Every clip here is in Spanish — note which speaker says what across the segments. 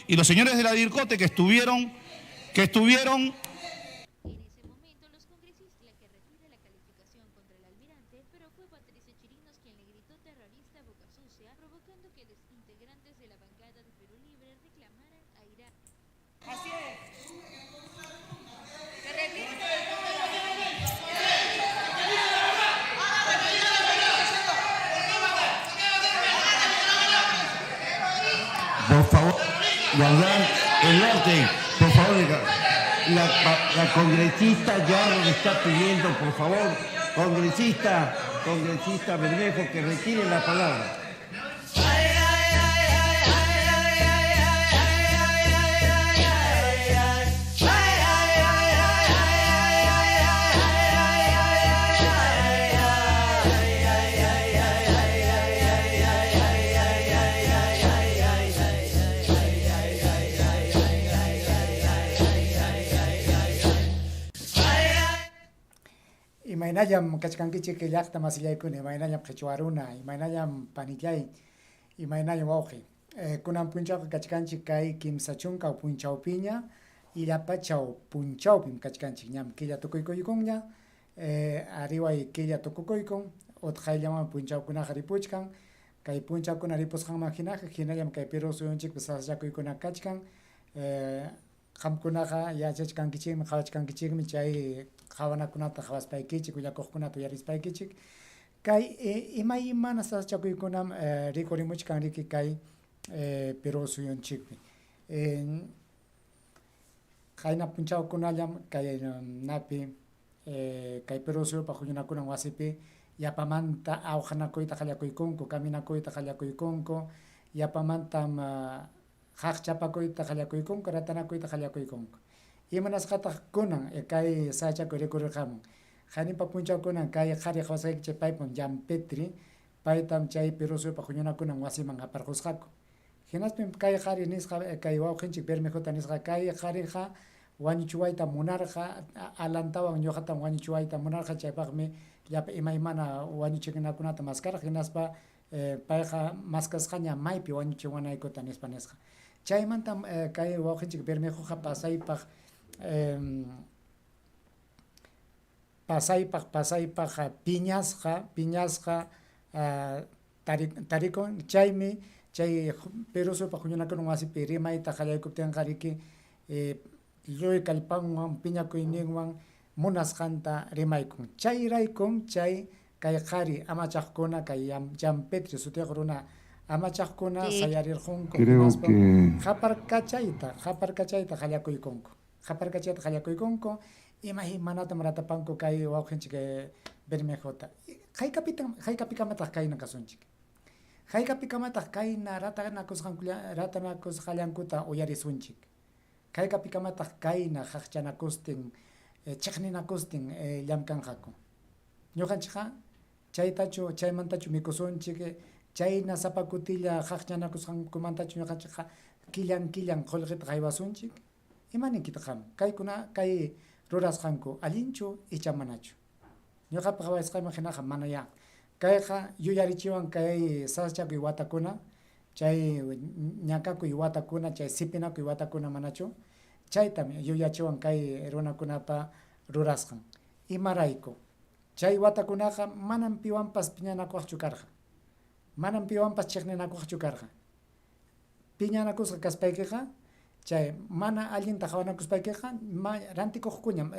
Speaker 1: y los señores de la DIRCOTE que estuvieron
Speaker 2: En ese momento, los congresistas que retira la calificación contra el almirante, pero fue Patricia Chirinos quien le gritó terrorista a boca sucia, provocando que los integrantes de la bancada de Perú Libre reclamaran a Irán.
Speaker 3: Así es. Se retira.
Speaker 4: Por favor, guardar el orden, por favor. La congresista ya lo está pidiendo, por favor, congresista Bermejo, que retire la palabra.
Speaker 5: Imaynallam kachkankichik que llaqta masillaykuni, imaynallam qhichwaruna, imaynallam paniklay, imaynallam wawqi. Kunan punchawqa kachkanchik kay kimsa chunka punchawpiña, illapachaw punchawpim kachkanchik ñam killa tukuykuykunña, ariway killa tukukuykun, utqayllaman punchawkunaqa ripuchkan, kay punchawkuna ripusqanman hinaqa hinallam kay Perú suyunchikpi sasachakuykuna kachkan, qamkunaqa yachachkankichikmi qhawachkankichikmi chay qhawanakunata qhawaspaykichik willakuqkunata uyarispaykichik kay imaymana sasachakuykunam rikurimuchkan riki kay Perú suyunchikpi qayna punchawkunallam kay napi kay Perú suyupa huñunakunan wasipi yapamanta awqanakuyta qallakuykunku caminakuyta qallakuykunku yapamantam haqchapakuyta qallakuykunku ratanakuyta qallakuykunku imanasqataq kunan kay sachakuy rikurirqamun qhanipa punchawkunan kay qhari qhawasqayki chay paypun llampetri paytam chay Perú suyupa huñunakunan wasiman aparqusqaku hinaspim kay qhari nisqa kay wawqinchik Bermejota nisqa kay qhariqa wañuchiwayta munarqa alantawan ñuqatan wañuchiwayta munarqa chaypaqmi llapa imaymana wañuchikunakunata maskarqa hinaspa payqa maskasqaña maypi wañuchiwanaykuta nispa nisqa chaymantam kay wawqinchik Bermejoqa pasaypaq piñasqa tarikun chaymi chay Perú suyupa huñunakunan wasipi rimayta qallaykuptinqa riki lluy kallpanwan piñakuyninwan munasqanta rimaykun chayraykun chay kay qhari amachaqkuna kay llampetri sutiq runa amachaqkuna sayarirqunku haparkachayta qallakuykunku imanatam ratapanku kay wawqinchik Bermejota haykapi kamataq kayna kasunchik haykapi kamataq kayna ratanakusqallankuta uyarisunchik haykapi kamataq kayna haqchanakustin chiqninakustin llamkanqaku ñuqanchikqa chaymantachu mikusunchik chayna sapa kutilla haqchanakusqankumantachu ñuqanchikqa killan qullqita qaywasunchik imaninkita qam kay rurasqanku allinchu icha manachu ñuqapa qawaysqayman hinaqa manaya kayqa yuyarichiwan kay sasachakuy watakuna chay ñakakuy watakuna chay sipinakuy watakuna manachu chaytam yuyachiwan kay runakunapa rurasqan imarayku chay watakunaqa manam piwanpas piñanakuqchu karqa manam piwanpas chiqninakuqchu karqa piñanakusqa kaspaykiqa chay mana allinta qhawanakuspaykiqa rantikuqkuñam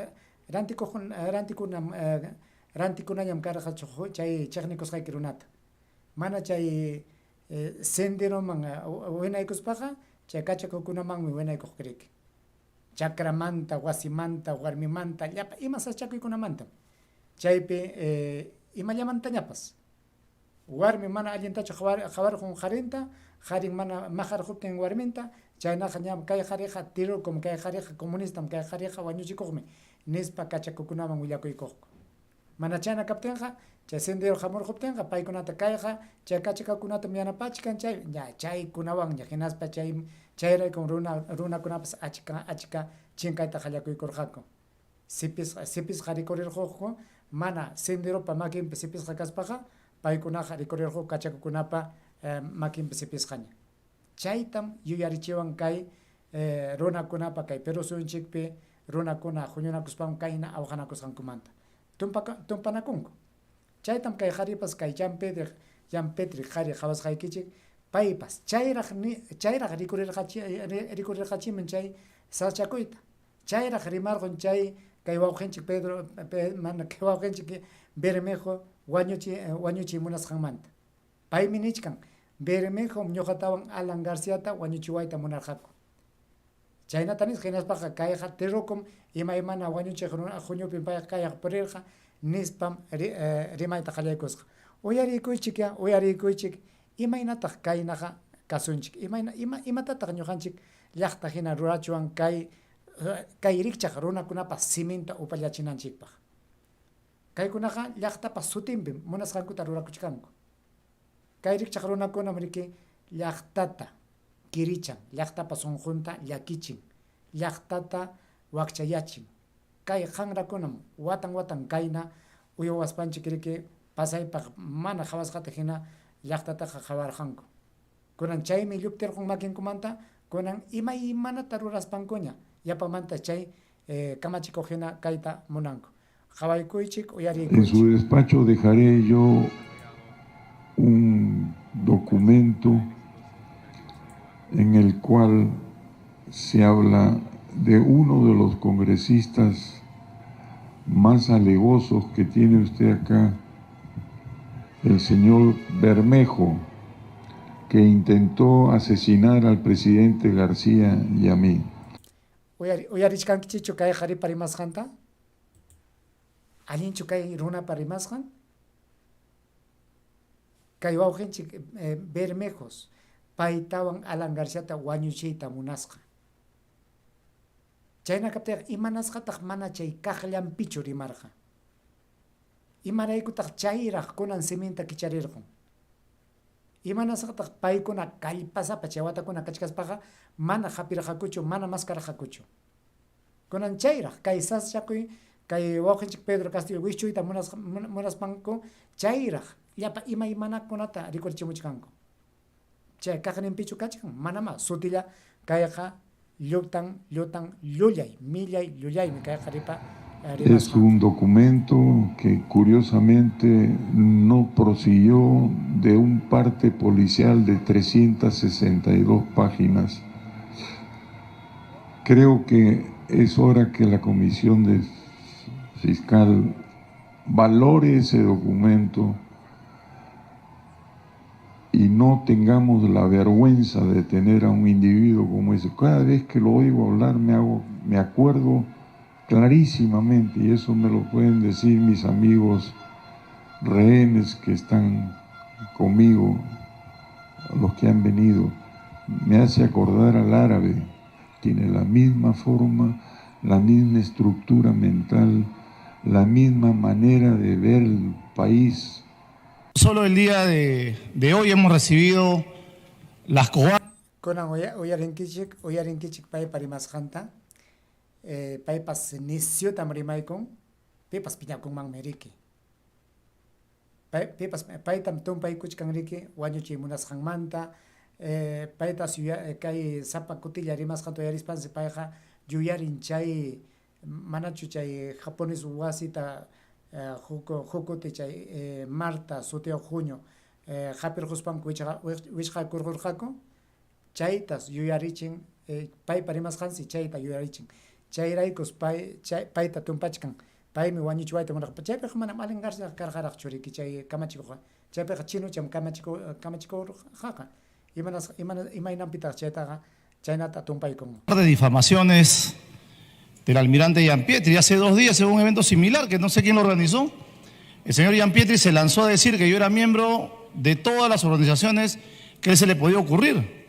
Speaker 5: rantikunañam karqa chay chiqnikusqayki runata mana chay senderoman winaykuspaqa chay kachakukunamanmi winaykuq kriki chakramanta wasimanta warmimanta llapa ima sachakuykunamantam chaypi imallamantañapas warmi mana allintachu qawarqun qarinta qarin mana maqarquptin warminta chaynaqa ñam kay qhariqa tirukum kay qhariqa comunistam kay qhariqa wañuchikuqmi nispa kachakukunaman willakuykuqku mana chayna kaptinqa chay sendero hamurquptinqa paykunata kayqa chay kachakakunata yanapachkan chaykunawan hinaspa chayraykun runakunapas achka chinkayta qallakuykurqaku sipisqa rikurirquqku mana senderopa makinpi sipisqa kaspaqa paykunaqa rikurirquq kachakukunapa makinpi sipisqaña Chaytam yuyarichiwan kay runakunapa kay Perusunchikpi runakuna huñunakuspam kayna awjanakusqankumanta. Tumpanakunku. Chaytam kay qharipas kay Jan Petri qhari qhawasqaykichik paypas chayraq rikurirqachiman chay sachakuyta. Chayraq rimarqun chay kay wawqinchik Pedro mana kay wawqinchik Bermejo wañuchiy munasqanmanta. Paymi nichkan Bermejo ñuqatawan Alan Garciata wañuchiwayta munarqaku. Chaynatanis hinaspaqa kayqa tirukum imaymana wañuchiq huñupi payqa kayaq purirqa nispam rimayta qallaykusqa. Uyarikuychik imaynataq kaynaqa kasunchik. Imatataq ñuqanchik llaqta hina rurachuwan kay rikchaq runakunapas siminta upallachinanchikpaq. Kaykunaqa llaqtapas sutinpi munasqankuta rurakuchkanku. Kay rikchaq runakunam riki llaqtata kirichan, llaqtapa sunqunta llakichin, llaqtata wakchayachin. Kay qanrakunam watan kayna uyawaspanchik riki pasaypaq mana qhawasqata hina llaqtataqa qhawarqanku. Kunan chaymi lluptirqun makinkumanta kunan imaymanata ruraspankuña yapamanta chay kamachikuq hina kayta munanku. Qhawaykuychik uyarikuychik.
Speaker 3: En su despacho dejaré yo un documento en el cual se habla de uno de los congresistas más alevosos que tiene usted acá, el señor Bermejo, que intentó asesinar al presidente García y a mí.
Speaker 5: Uyarichkankichichu kay qhari parimasqanta? Allinchu kay runa parimasqan? Kay wawqinchik Bermejos paytawan Alan Garciata wañuchiyta munasqa. Chayna kaptiqa imanasqataq mana chay kaqllanpichu rimarqa. Imaraykutaq chayraq kunan siminta kicharirqun. Imanasqataq paykuna kallpasapa chay watakuna kachkaspaqa mana hapirqakuchu, mana maskarqakuchu. Kunan chayraq kay saschakuy kay wawqinchik Pedro Castillo wischuyta munaspanku chayraq llapa imaymanakunata rikurchimuchkanku. Chay kaqninpichu kachkan manama sutilla kayqa llutan millay llullaymi kayqa ripa.
Speaker 3: Es un documento que curiosamente no prosiguió de un parte policial de 362 páginas. Creo que es hora que la Comisión Fiscal valore ese documento y no tengamos la vergüenza de tener a un individuo como ese. Cada vez que lo oigo hablar me acuerdo clarísimamente, y eso me lo pueden decir mis amigos rehenes que están conmigo, los que han venido, me hace acordar al árabe. Tiene la misma forma, la misma estructura mental, la misma manera de ver el país.
Speaker 1: Solo el día de hoy hemos recibido las cobardes.
Speaker 5: Kunan uyarinkichik pay parimasqanta. Paypas nisyutam rimaykun, pipas piñakunman riki. Paytam tumpaykuchkan riki wañuchiy munasqanmanta. Paytas kay sapa kutilla rimasqanta uyarispansi payqa yuyarin chay manachu chay japones wasita hukuti chay Marta sutio junio hapirquspanku wishqakurqurqaku chaytas yuyarichin pay parimasqansi chayta yuyarichin. Chayraykus payta tumpachkan paymi wañuchiwayta munarqa. Chaypiqa manam Alan Garcia karqaraqchu riki chay kamachikuqa. Chaypiqa chinucham kamachikurqaqa. Imaynanpitaq chaytaqa chaynata tumpaykun.
Speaker 1: De difamaciones del almirante Gianpietri. Hace 2 días, en un evento similar, que no sé quién lo organizó, el señor Gianpietri se lanzó a decir que yo era miembro de todas las organizaciones que él se le podía ocurrir.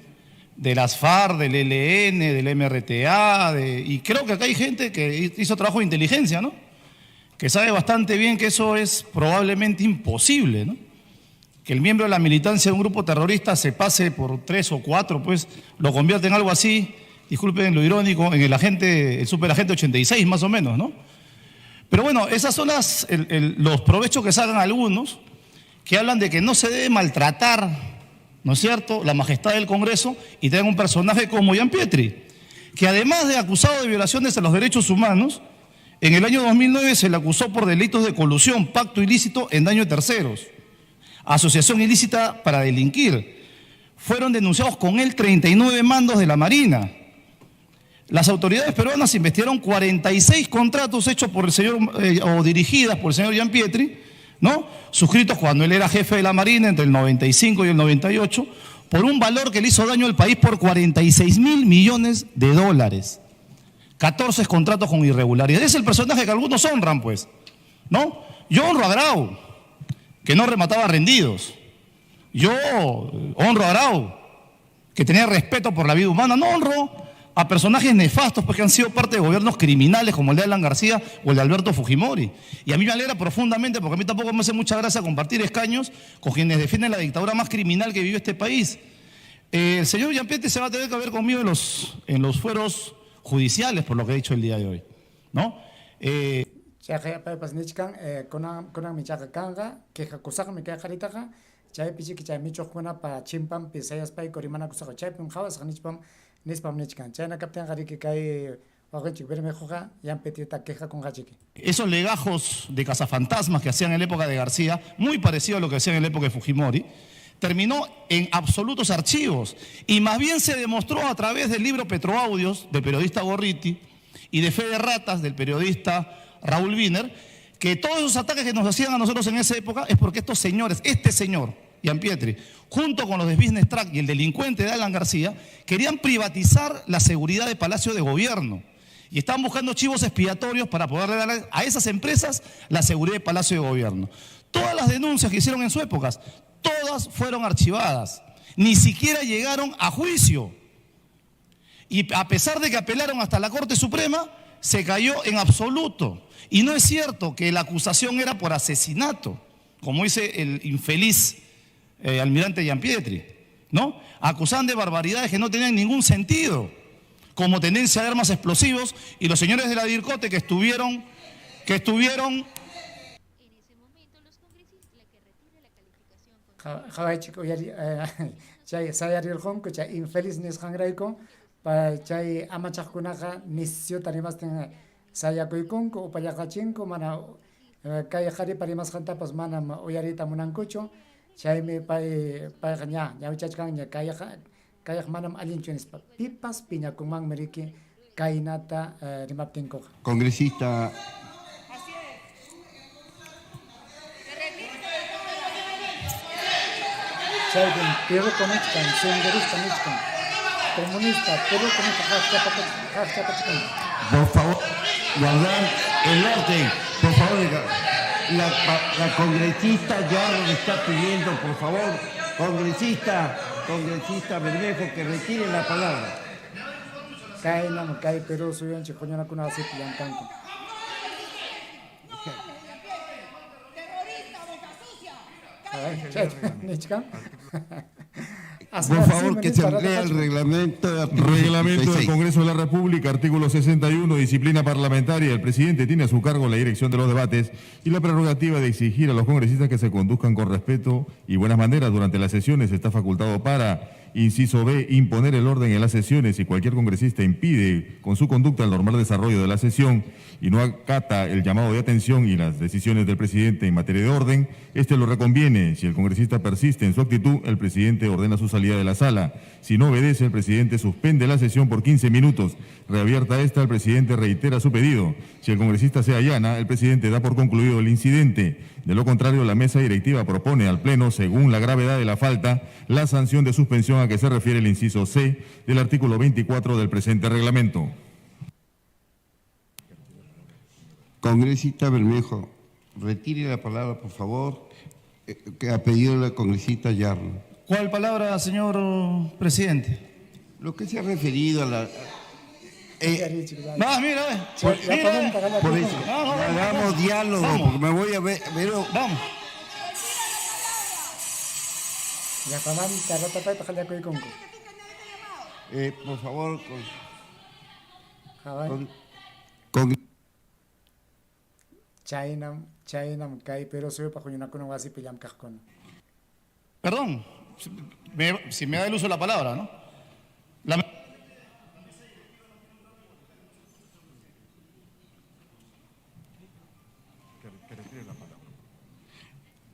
Speaker 1: De las FARC, del ELN, del MRTA, y creo que acá hay gente que hizo trabajo de inteligencia, ¿no? Que sabe bastante bien que eso es probablemente imposible, ¿no? Que el miembro de la militancia de un grupo terrorista se pase por 3 o 4, pues lo convierte en algo así, disculpen lo irónico, en el superagente 86 más o menos, ¿no? Pero bueno, esas son los provechos que sacan algunos, que hablan de que no se debe maltratar ¿no es cierto?, la majestad del Congreso y tengan un personaje como Gianpietri, que además de acusado de violaciones a los derechos humanos, en el año 2009 se le acusó por delitos de colusión, pacto ilícito en daño de terceros, asociación ilícita para delinquir. Fueron denunciados con él 39 mandos de la Marina. Las autoridades peruanas investigaron 46 contratos hechos por el señor, o dirigidas por el señor Gianpietri, ¿no?, suscritos cuando él era jefe de la Marina entre el 95 y el 98, por un valor que le hizo daño al país por 46.000 millones de dólares. 14 contratos con irregularidades. Es el personaje que algunos honran, pues, ¿no? Yo honro a Grau, que no remataba rendidos. Yo honro a Grau, que tenía respeto por la vida humana. No honro a personajes nefastos, pues, que han sido parte de gobiernos criminales como el de Alan García o el de Alberto Fujimori. Y a mí me alegra profundamente, porque a mí tampoco me hace mucha gracia compartir escaños con quienes defienden la dictadura más criminal que vivió este país. El señor Gianpietri se va a tener que ver conmigo en los fueros judiciales, por lo que he dicho el día de hoy, ¿no?
Speaker 5: Chay paypas nichkan kunan michaqa kanqa queja kusaqmi kay qaritaqa chaypichiki chay michuqkuna pa chimpan pisayas pay korimanakusaqa chaypim hawasqa nispam nichkan chayna kaptinqa riki kay waqinchik Bermejoqa Gianpietrita queja kunqachiki.
Speaker 1: Esos legajos de cazafantasmas que hacían en la época de García, muy parecido a lo que hacían en la época de Fujimori, terminó en absolutos archivos y más bien se demostró a través del libro Petroaudios del periodista Gorriti y de Fe de Ratas del periodista Raúl Wiener, que todos esos ataques que nos hacían a nosotros en esa época es porque estos señores, este señor, Gianpietri, junto con los de Business Track y el delincuente de Alan García, querían privatizar la seguridad de Palacio de Gobierno y estaban buscando chivos expiatorios para poder dar a esas empresas la seguridad de Palacio de Gobierno. Todas las denuncias que hicieron en su época, todas fueron archivadas, ni siquiera llegaron a juicio. Y a pesar de que apelaron hasta la Corte Suprema, se cayó en absoluto. Y no es cierto que la acusación era por asesinato, como dice el infeliz almirante Gianpietri, ¿no? Acusaban de barbaridades que no tenían ningún sentido, como tenencia de armas explosivos, y los señores de la DIRCOTE que estuvieron
Speaker 2: En ese momento, los congresistas la que retire la calificación contra
Speaker 5: Hawaichik uyari chay sayarilqonku chay infeliz nisqanrayku pa chay amachaqkunaqa nisyu tarimastin sayakuykunku upallaqachinku mana kay qharipa rimasqantapas mana uyarita munankuchu chaymi payqa ña ñawichachkan ña kayaq manam allinchu nispa pipas piñakunmanmi riki kaynata rimaptinkuqa.
Speaker 4: Congresista
Speaker 5: Chayden Perú Comunista, senderista Michigan, comunista, Perú Comunista,
Speaker 4: por favor, guardar el orden, por favor. La congresista ya le está pidiendo, por favor, congresista Bermejo, que retire la palabra.
Speaker 5: Kainam, Kai Perú, Suyan, Chicoñana, Kuna, Sipian, Canco.
Speaker 4: Por favor, que se lea el reglamento.
Speaker 6: Reglamento del Congreso de la República, artículo 61, disciplina parlamentaria. El presidente tiene a su cargo la dirección de los debates y la prerrogativa de exigir a los congresistas que se conduzcan con respeto y buenas maneras durante las sesiones. Está facultado para, inciso B, imponer el orden en las sesiones. Si cualquier congresista impide con su conducta el normal desarrollo de la sesión y no acata el llamado de atención y las decisiones del presidente en materia de orden, este lo reconviene. Si el congresista persiste en su actitud, el presidente ordena su salida de la sala. Si no obedece, el presidente suspende la sesión por 15 minutos. Reabierta esta, el presidente reitera su pedido. Si el congresista se allana, el presidente da por concluido el incidente. De lo contrario, la mesa directiva propone al Pleno, según la gravedad de la falta, la sanción de suspensión a que se refiere el inciso C del artículo 24 del presente reglamento.
Speaker 4: Congresista Bermejo, retire la palabra, por favor, que ha pedido la congresista Yarno.
Speaker 1: ¿Cuál palabra, señor presidente?
Speaker 4: Lo que se ha referido a la...
Speaker 1: No, mira,
Speaker 4: por eso, hagamos diálogo,
Speaker 1: Vamos.
Speaker 4: porque me voy a ver...
Speaker 1: Vamos.
Speaker 5: Ya paman, taratapay, tajalyakoy kunko.
Speaker 4: por favor,
Speaker 5: Hawai,
Speaker 4: con
Speaker 5: Chaynam, Kai Perú, Suyo, Pajuñana, Kuna, Wasi, Pillam, Kajkon.
Speaker 1: Perdón, si me da el uso de la palabra, ¿no?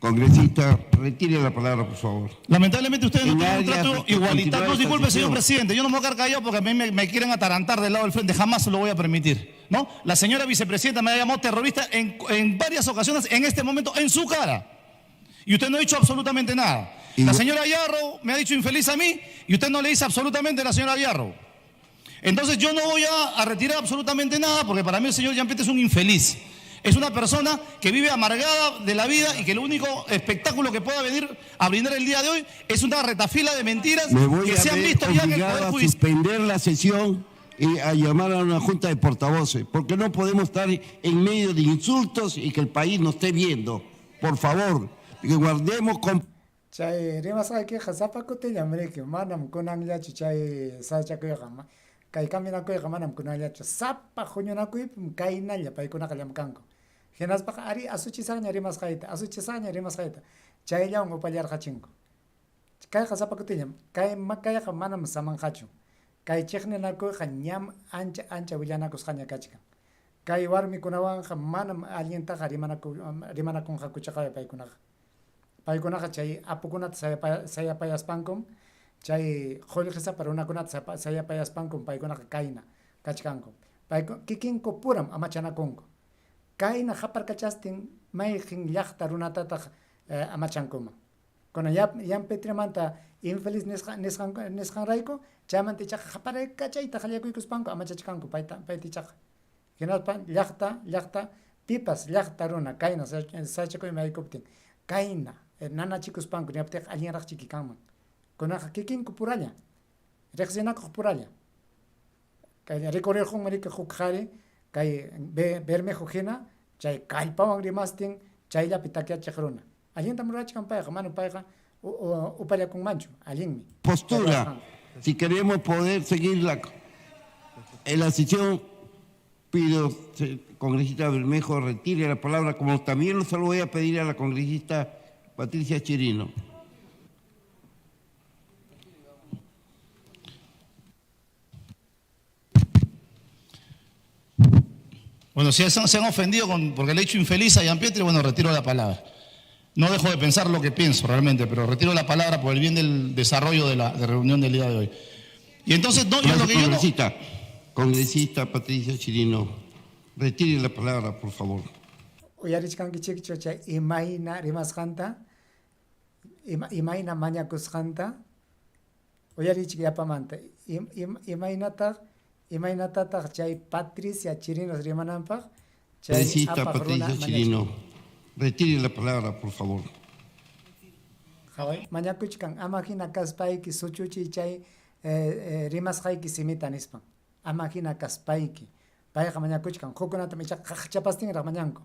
Speaker 4: Congresista, retire la palabra, por favor.
Speaker 1: Lamentablemente ustedes no
Speaker 4: En
Speaker 1: tienen un
Speaker 4: áreas
Speaker 1: trato
Speaker 4: de
Speaker 1: igualitario.
Speaker 4: continuar
Speaker 1: No,
Speaker 4: esta
Speaker 1: disculpe, señor
Speaker 4: sesión.
Speaker 1: presidente, yo no me voy a quedar callado porque a mí me quieren atarantar del lado del frente. Jamás se lo voy a permitir, ¿no? La señora vicepresidenta me ha llamado terrorista en varias ocasiones, en este momento, en su cara. Y usted no ha dicho absolutamente nada. La señora Yarro me ha dicho infeliz a mí y usted no le dice absolutamente a la señora Yarro. Entonces yo no voy a retirar absolutamente nada porque para mí el señor Gianpietri es un infeliz. Es una persona que vive amargada de la vida y que el único espectáculo que pueda venir a brindar el día de hoy es una retafila de mentiras
Speaker 4: Me voy
Speaker 1: que
Speaker 4: a
Speaker 1: se han
Speaker 4: ver
Speaker 1: visto ya en el
Speaker 4: obligado
Speaker 1: Poder
Speaker 4: a
Speaker 1: Judicial.
Speaker 4: suspender la sesión y a llamar a una junta de portavoces, porque no podemos estar en medio de insultos y que el país nos esté viendo. Por favor, que guardemos con...
Speaker 5: Chay rimasqa ki khasapa kutilla mreki manam kunanllachu chay sachakuyqa kay kaminakuyqa manam kunanllachu sapa huñunakuypim kaynalla paykunaqa llamkanku hinaspaqa ari asuchisaña rimasqayta chayllawan upallarqachinku kay khasapa kutillam kay makayqa manam samanqachu kay chiqninakuyqa ñam ancha willanakusqaña kachkan kay warmikunawanqa manam allintaqa rimanakunqakuchaqay paykunaqa paykunaqa chay apukunata sayapayaspankum chay qullqisa para runakunata sayapayaspankum paykunaqa kayna kachkanku kikinku puram amachanakunku kayna haparkachastin mayqin llaqta runatataq amachankuman kunan Gianpietrymanta infeliz nisqanrayku chaymanta ichaqa haparkachayta qallaykuspanku amachachkanku payta ichaqa hinaspa llaqta pipas llaqta runa kayna sachakuymi aykuptin kayna nanachikuspanku ñaptiqa allinraqchiki kanman kunaqa kikinku puralla riqsinakuq puralla kay rikurriqunmi huk qhari kay Bermejo hina chay kallpawan rimastin chayllapi takyachiq runa allintam rurachkan payqa manam payqa upallakunmanchu allinmi
Speaker 4: postura. Si queremos poder seguir en la sesión, pido, congresista Bermejo, retire la palabra, como también se lo voy a pedir a la congresista Patricia Chirino.
Speaker 1: Bueno, si se han ofendido porque le he hecho infeliz a Gianpietri, bueno, retiro la palabra. No dejo de pensar lo que pienso realmente, pero retiro la palabra por el bien del desarrollo de la reunión del día de hoy. Y entonces, no, yo lo que yo no...
Speaker 4: Congresista Patricia Chirino, retire la palabra, por favor.
Speaker 5: uyarichkanki chikchucha imayna rimasqanta imayna mañakusqanta uyarichik yapamanta imaynatataq chay Patricia Chirinos rimananpaq chay
Speaker 4: Congresista
Speaker 5: apaq runa
Speaker 4: Patricia Chirino, retire la palabra, por favor.
Speaker 5: mañakuchkan ama hina kaspayki suchuchi chay rimasqayki simita nispan ama hina kaspayki payqa mañakuchkan hukunata ichaqa qaqchapastinraq mañanku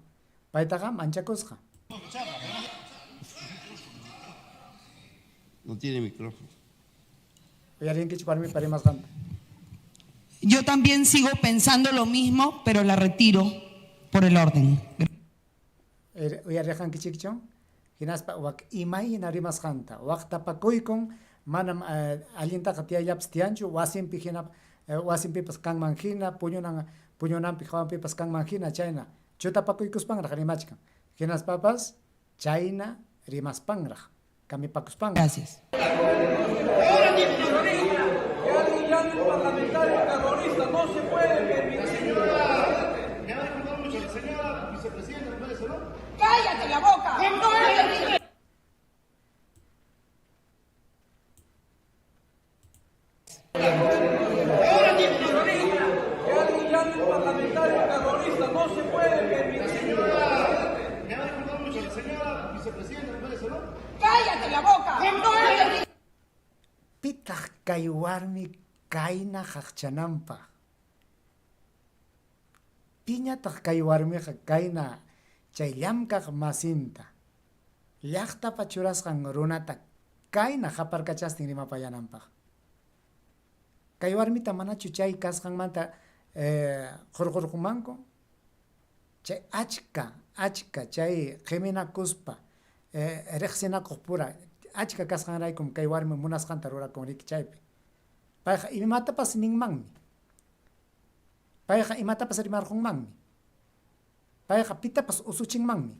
Speaker 5: paytaqa manchakusqa
Speaker 4: No tiene micrófono.
Speaker 5: uyarinkichik warmi parimasqanta
Speaker 7: Yo también sigo pensando lo mismo, pero la retiro por el orden.
Speaker 5: uyariqankichikchu hinaspa imayna rimasqanta waqtapakuykun manam allintaqa tiyallapas tiyanchu wasinpi hina wasinpipas kanman hina puñunanpi hawanpipas kanman hina chayna chutapakuykuspanraq rimachkan hinaspapas chayna rimaspanraq kamipakuspanraq.
Speaker 7: Gracias.
Speaker 8: ¡Cállate la boca! ¡Cállate la boca!
Speaker 5: Pitaq kay warmi kayna haqchananpaq piñataq kay warmiqa kayna chay llamkaq masinta llaqtapa churasqan runata kayna haparkachastin rimapayananpaq kay warmita manachu chay kasqanmanta qurqurqumanku chay achka chay qiminakuspa riqsinakuq pura achka kasqanraykum kay warmi munasqanta rurakunriki chaypi. Payqa imatapas ninmanmi. Payqa imatapas rimarqunmanmi. Payqa pitapas usuchinmanmi.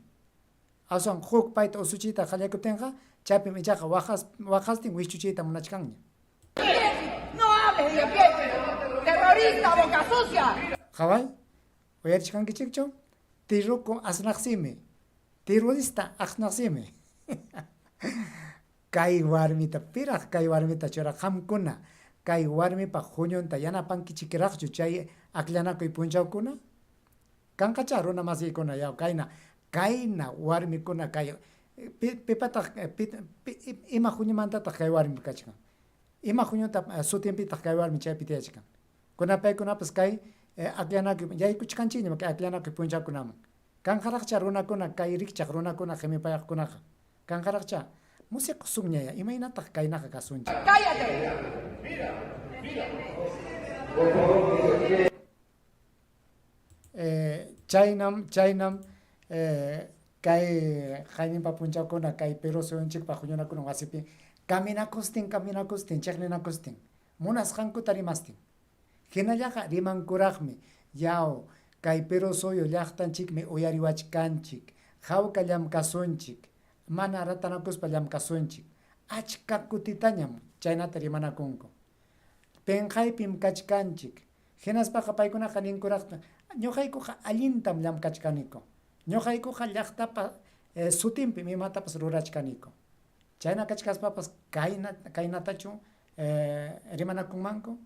Speaker 5: Aswan huk payta usuchiyta qallakutinqa chaypi ichaqa waqastin wischuchiyta munachkanña.
Speaker 8: No hables de Pietri, terrorista, boca sucia.
Speaker 5: Qaway, uyarishkankichikchu? Tiruku asnaqsimi. Terrorista asnaqsimi. Kay warmita piraq kay warmita churaq qamkuna. Kay warmipa huñunta yanapankichikiraqchu chay aqllanakuy punchawkuna. Kanqacha runa masiykuna yaw kayna warmikuna kay pipataq ima huñumantataq kay warmi kachkan. Ima huñuta sutinpitaq kay warmi chaypi tiyachkan. Kunapaykunapas kay aqllanakuy yaykuchkanchikña kay aqllanakuy punchawkunaman. Kanqaraqcha runakuna kay rikchaq runakuna qimipayaqkunaqa. Kanqaraqcha musiq sumñaya imaynataq kaynaqa kasunchik.
Speaker 8: Cállate.
Speaker 5: Chaynam kay qayninpa punchawkuna kay Perú suyunchikpa huñunakuna wasipi caminakustin chaqninakustin munasqankuta rimastin. Hinallaqa rimankuraqmi yaw kay Perú suyu llaqtanchikmi uyariwachkanchik hawka llamkasunchik mana ratanakuspa llamkasunchik achka kutitañam chaynata rimanakunku. Penqaypim kachkanchik hinaspaqa paykunaqa ninkuraqta ñuqaykuqa allintam llamkachkaniku. Ñuqaykuqa llaqtapa sutinpi imatapas rurachkaniku. Chayna kachkaspapas kaynatachu rimanakunmanku.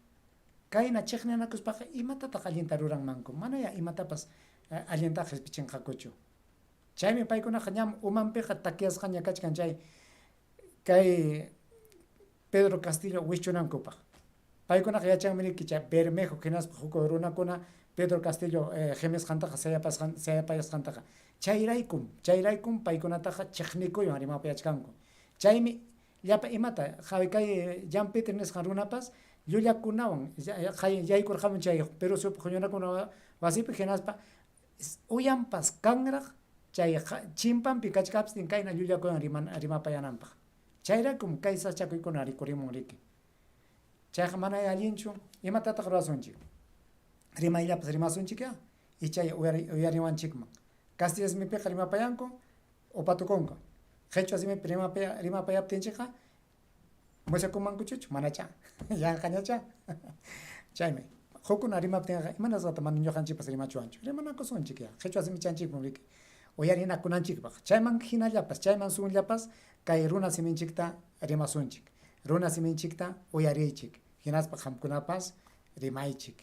Speaker 5: Kayna chiqninakuspaqa imatataq allinta ruranmanku. Manaya imatapas allinta qhispichinqakuchu. Chaymi paykunaqa ñam umanpiqa takiasqaña kachkan chay kay Pedro Castillo wichunankupaq. Paykunaqa yachanmiriki chay Bermejo hinaspa huk runakuna Pedro Castillo gemisqantaqa sayapayasqantaqa chayraykum paykunataqa chiqnikuywan rimapayachkanku. Chaymi llapa imata kay Jan Petri nisqan runapas llullakunawan yaykurqamun chay Perú suyupi huñunakuna wasipi hinaspa uyanpas kanraq chay chimpanpi kachkaptin kayna llullakunawan rimapayananpaq. Chayraykum kay sachakuykuna rikurimun riki. Chayqa mana allinchu imatataq rurasunchik. Rimayllapas rimasunchik ya y chay uyariwanchikman. Castilla simipiqa rimapayanku upatukunku. Qhechua simipi rimapayaptinchikqa musyakunmankuchuchu manacha yanqañacha. Chaymi hukuna rimaptinqa imanasqata mana ñuqanchikpas rimachuwanchu. Rimanakusunchik ya qhechua simichanchikman riki. Uyarinakunanchikpaq. Chayman hinallapas chayman sunllapas kay runa siminchikta rimasunchik. Runa siminchikta uyariychik. Hinaspa qamkunapas rimaychik.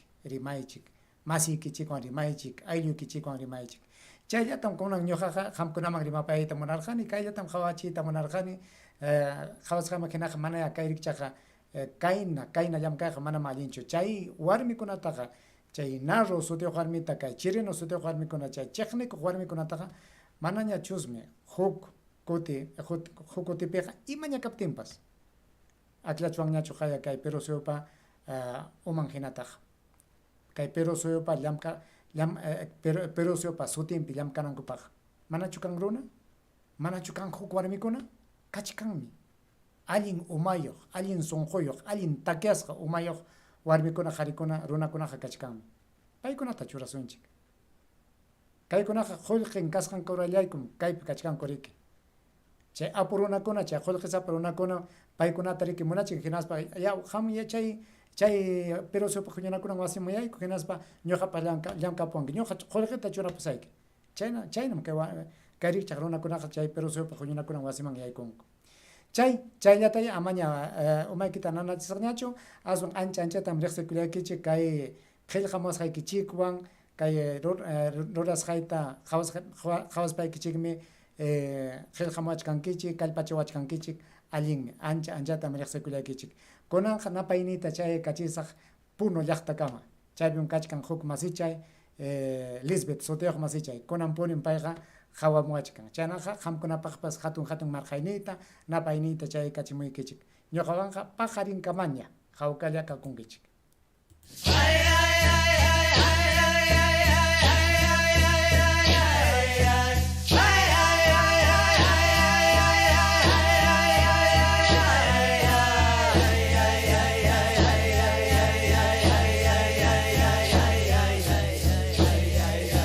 Speaker 5: Masiykichikwan rimaychik. Aylluykichikwan rimaychik. Chayllatam kunan ñuqaqa qamkunaman rimapayayta munarqani. Kayllatam qhawachiyta munarqani. Qhawasqama hinaqa manaya kay rikchaqa kayna llamkayqa manam allinchu. Chay warmikunataqa chay Narro sutiq warmita kay Chirino sutiq warmikuna chay chiqnikuq warmikunataqa manaña chusmi huk kutipiqa imaña kaptinpas aqllachuwanñachu qaya kay Perú suyupa uman hinataqa. Kay Perú suyupa Perú suyupa sutinpi llamkanankupaq. Manachu kan runa? Manachu kan huk warmikuna? Kachkanmi. Allin umayuq, allin sunquyuq, allin takiasqa umayuq warmikuna qarikuna runakunaqa kachkanmi. Paykunata churasunchik. Kaykunaqa qullqin kasqankurallaykum kaypi kachkanku riki. Chay apu runakuna, chay qullqisapa runakuna paykunata riki munachik hinaspa yaw qam chay Perú suyupa huñunakunan wasimuyayku hinaspa ñuqapa llamkapuwanki. Ñuqa qullqita churapusayki. Chaynam kay rikchaq runakunaqa chay Perú suyupa huñunakunan wasiman yaykunku. Chayllata amaña umaykita nanachisaqñachu aswan anchatam riqsikullaykichik kay qillqamusqaykichikwan kay rurasqayta qhawaspaykichikmi qillqamuachkankichik kallpachawachkankichik allinmi anchatam riqsikullaykichik. Kunanqa napaynita chay kachisaq Puno llaqtakama. Chaypim kachkan huk masichay Lisbeth sutiq masichay. Kunan punin payqa hawamuachkan. Chaynaqa qamkunapaqpas hatun marqayniyta napayniyta chay kachimuykichik. Ñuqawanqa pajarinkamanya hawkalla kakunkichik.